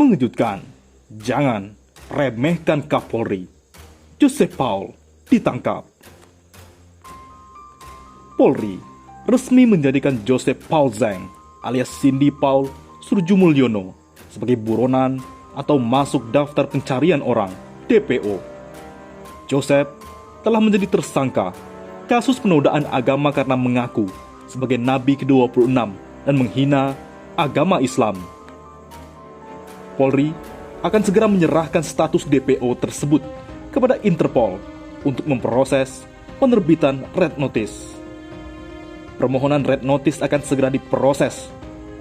Mengejutkan, jangan remehkan Kapolri. Joseph Paul ditangkap. Polri resmi menjadikan Joseph Paul Zeng alias Cindy Paul Surjumulyono sebagai buronan atau masuk daftar pencarian orang DPO. Joseph telah menjadi tersangka kasus penodaan agama karena mengaku sebagai Nabi ke-26 dan menghina agama Islam. Polri akan segera menyerahkan status DPO tersebut kepada Interpol untuk memproses penerbitan Red Notice. Permohonan Red Notice akan segera diproses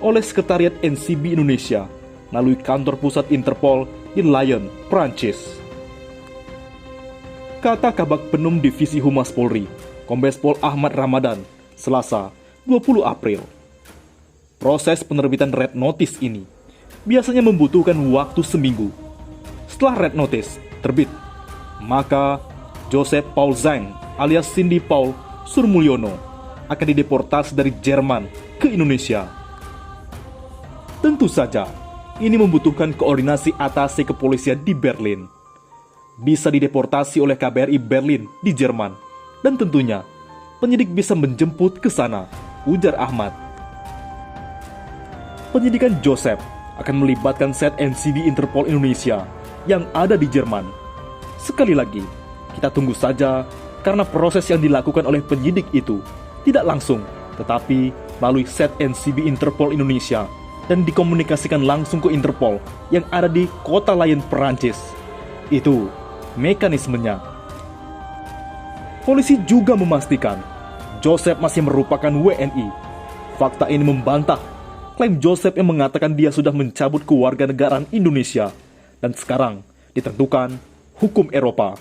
oleh Sekretariat NCB Indonesia melalui kantor pusat Interpol di Lyon, Prancis. Kata Kabag Penum Divisi Humas Polri, Kombes Pol Ahmad Ramadan, Selasa, 20 April. Proses penerbitan Red Notice ini biasanya membutuhkan waktu seminggu. Setelah Red Notice terbit, maka Joseph Paul Zeng alias Cindy Paul Surmulyono akan dideportasi dari Jerman ke Indonesia. Tentu saja, ini membutuhkan koordinasi atase kepolisian di Berlin. Bisa dideportasi oleh KBRI Berlin di Jerman, dan tentunya penyidik bisa menjemput ke sana, ujar Ahmad. Penyidikan Joseph akan melibatkan set NCB Interpol Indonesia yang ada di Jerman. Sekali lagi, kita tunggu saja karena proses yang dilakukan oleh penyidik itu tidak langsung, tetapi melalui set NCB Interpol Indonesia dan dikomunikasikan langsung ke Interpol yang ada di kota Lyon, Perancis. Itu mekanismenya. Polisi juga memastikan Joseph masih merupakan WNI. Fakta ini membantah klaim Joseph yang mengatakan dia sudah mencabut kewarganegaraan Indonesia dan sekarang ditentukan hukum Eropa.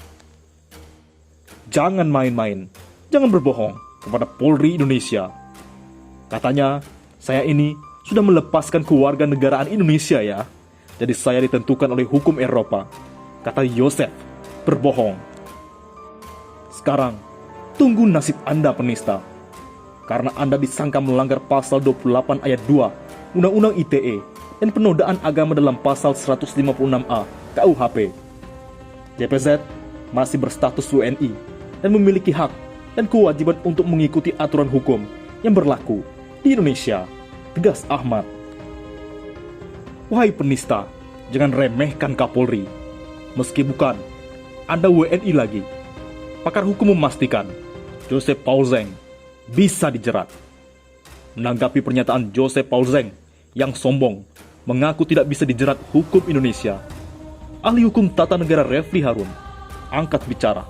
Jangan main-main, jangan berbohong kepada Polri Indonesia. Katanya, saya ini sudah melepaskan kewarganegaraan Indonesia ya, jadi saya ditentukan oleh hukum Eropa, kata Joseph, berbohong. Sekarang, tunggu nasib Anda penista. Karena Anda disangka melanggar pasal 28 ayat 2 Undang-Undang ITE dan penodaan agama dalam pasal 156A KUHP. JPZ masih berstatus WNI dan memiliki hak dan kewajiban untuk mengikuti aturan hukum yang berlaku di Indonesia, tegas Ahmad. Wahai penista, jangan remehkan Kapolri. Meski bukan, Anda WNI lagi. Pakar hukum memastikan Joseph Paul Zeng bisa dijerat. Menanggapi pernyataan Joseph Paul Zeng yang sombong mengaku tidak bisa dijerat hukum Indonesia, ahli hukum tata negara Refli Harun angkat bicara.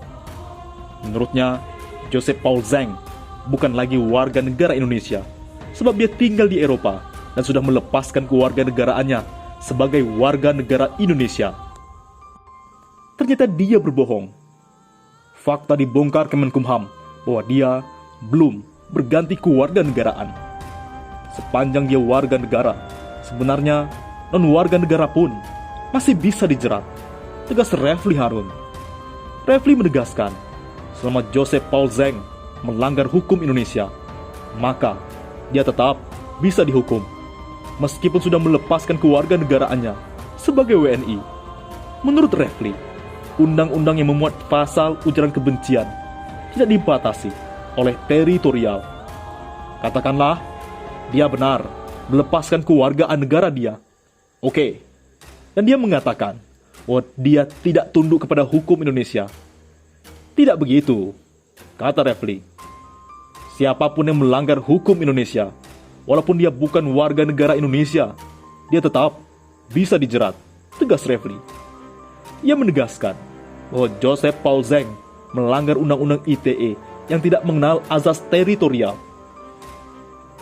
Menurutnya, Joseph Paul Zeng bukan lagi warga negara Indonesia sebab dia tinggal di Eropa dan sudah melepaskan kewarganegaraannya sebagai warga negara Indonesia. Ternyata dia berbohong. Fakta dibongkar Kemenkumham bahwa dia belum berganti kewarganegaraan. Sepanjang dia warga negara, sebenarnya non-warga negara pun masih bisa dijerat, tegas Refli Harun. Refli menegaskan, selama Joseph Paul Zeng melanggar hukum Indonesia, maka dia tetap bisa dihukum, meskipun sudah melepaskan kewarganegaraannya sebagai WNI. Menurut Refli, undang-undang yang memuat pasal ujaran kebencian tidak dibatasi oleh teritorial. Katakanlah, dia benar melepaskan kewargaan negara dia. Oke. Dan dia mengatakan bahwa dia tidak tunduk kepada hukum Indonesia. Tidak begitu, kata Refli. Siapapun yang melanggar hukum Indonesia, walaupun dia bukan warga negara Indonesia, dia tetap bisa dijerat, tegas Refli. Ia menegaskan bahwa Joseph Paul Zeng melanggar Undang-Undang ITE yang tidak mengenal azas teritorial.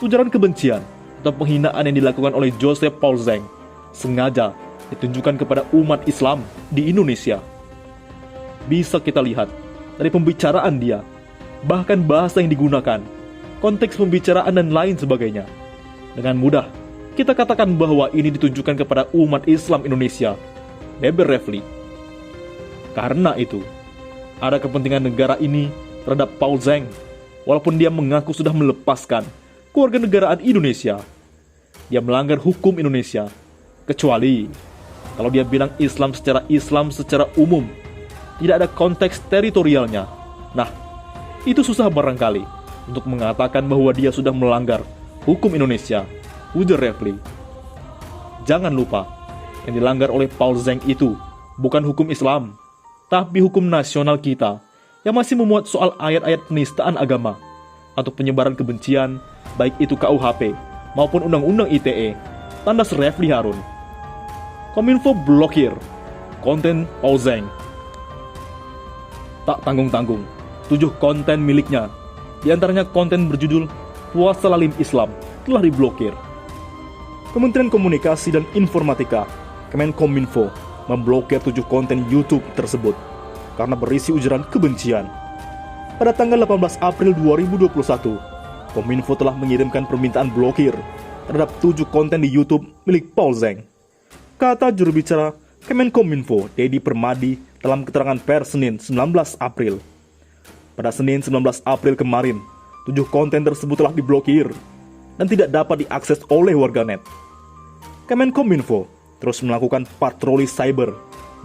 Ujaran kebencian atau penghinaan yang dilakukan oleh Joseph Paul Zeng sengaja ditunjukkan kepada umat Islam di Indonesia. Bisa kita lihat dari pembicaraan dia, bahkan bahasa yang digunakan, konteks pembicaraan dan lain sebagainya. Dengan mudah, kita katakan bahwa ini ditunjukkan kepada umat Islam Indonesia, beber Refli. Karena itu, ada kepentingan negara ini terhadap Paul Zeng, walaupun dia mengaku sudah melepaskan kewarganegaraan Indonesia. Dia melanggar hukum Indonesia, kecuali Kalau dia bilang Islam secara umum, tidak ada konteks teritorialnya. Nah, itu susah barangkali untuk mengatakan bahwa dia sudah melanggar hukum Indonesia, ujar Refli. Jangan lupa, yang dilanggar oleh Paul Zeng itu bukan hukum Islam, tapi hukum nasional kita yang masih memuat soal ayat-ayat penistaan agama atau penyebaran kebencian, baik itu KUHP maupun Undang-Undang ITE, tandas Refli Harun. Kominfo blokir konten Paul Zeng. Tak tanggung-tanggung, 7 konten miliknya, diantaranya konten berjudul Puasa Lalim Islam, telah diblokir. Kementerian Komunikasi dan Informatika, Kemenkominfo, memblokir 7 konten YouTube tersebut karena berisi ujaran kebencian. Pada tanggal 18 April 2021, Kominfo telah mengirimkan permintaan blokir terhadap 7 konten di YouTube milik Paul Zeng. Kata juru bicara Kemenkominfo, Dedi Permadi, dalam keterangan pers Senin 19 April. Pada Senin 19 April kemarin, 7 konten tersebut telah diblokir dan tidak dapat diakses oleh warganet. Kemenkominfo terus melakukan patroli cyber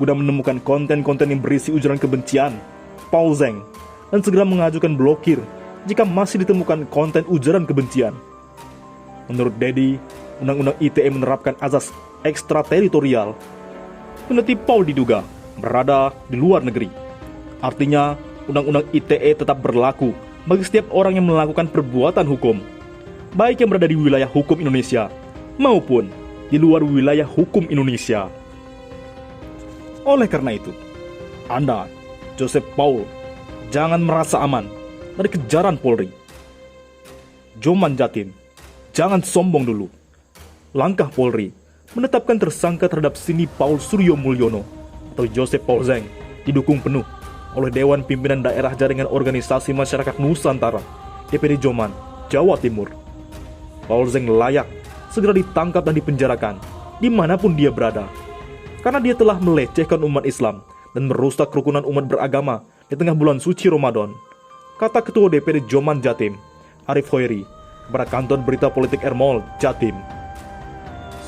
guna menemukan konten-konten yang berisi ujaran kebencian Paul Zeng dan segera mengajukan blokir jika masih ditemukan konten ujaran kebencian. Menurut Dedi, Undang-Undang ITE menerapkan azas ekstrateritorial. Peneliti Paul diduga berada di luar negeri. Artinya, Undang-Undang ITE tetap berlaku bagi setiap orang yang melakukan perbuatan hukum, baik yang berada di wilayah hukum Indonesia maupun di luar wilayah hukum Indonesia. Oleh karena itu, Anda, Joseph Paul, jangan merasa aman dari kejaran Polri. Joman Jatim, jangan sombong dulu. Langkah Polri menetapkan tersangka terhadap Cindy Paul Suryo Mulyono atau Joseph Paul Zeng didukung penuh oleh Dewan Pimpinan Daerah Jaringan Organisasi Masyarakat Nusantara DPD Joman, Jawa Timur. Paul Zeng layak segera ditangkap dan dipenjarakan dimanapun dia berada, karena dia telah melecehkan umat Islam dan merusak kerukunan umat beragama di tengah bulan suci Ramadan, kata Ketua DPD Joman Jatim, Arif Khairi, kepada kantor berita politik Ermol, Jatim.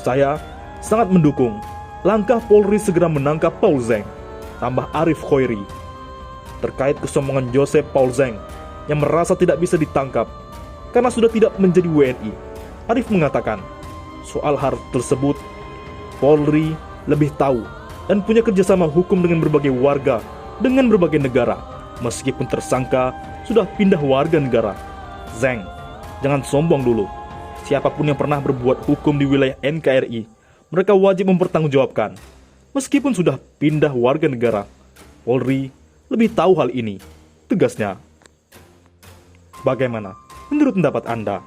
Saya sangat mendukung langkah Polri segera menangkap Paul Zeng, tambah Arif Khairi. Terkait kesombongan Joseph Paul Zeng yang merasa tidak bisa ditangkap karena sudah tidak menjadi WNI, Arif mengatakan, soal hal tersebut, Polri lebih tahu dan punya kerjasama hukum dengan berbagai warga, dengan berbagai negara, meskipun tersangka sudah pindah warga negara. Zeng, jangan sombong dulu. Siapapun yang pernah berbuat hukum di wilayah NKRI, mereka wajib mempertanggungjawabkan. Meskipun sudah pindah warga negara, Polri lebih tahu hal ini, tegasnya. Bagaimana menurut pendapat Anda?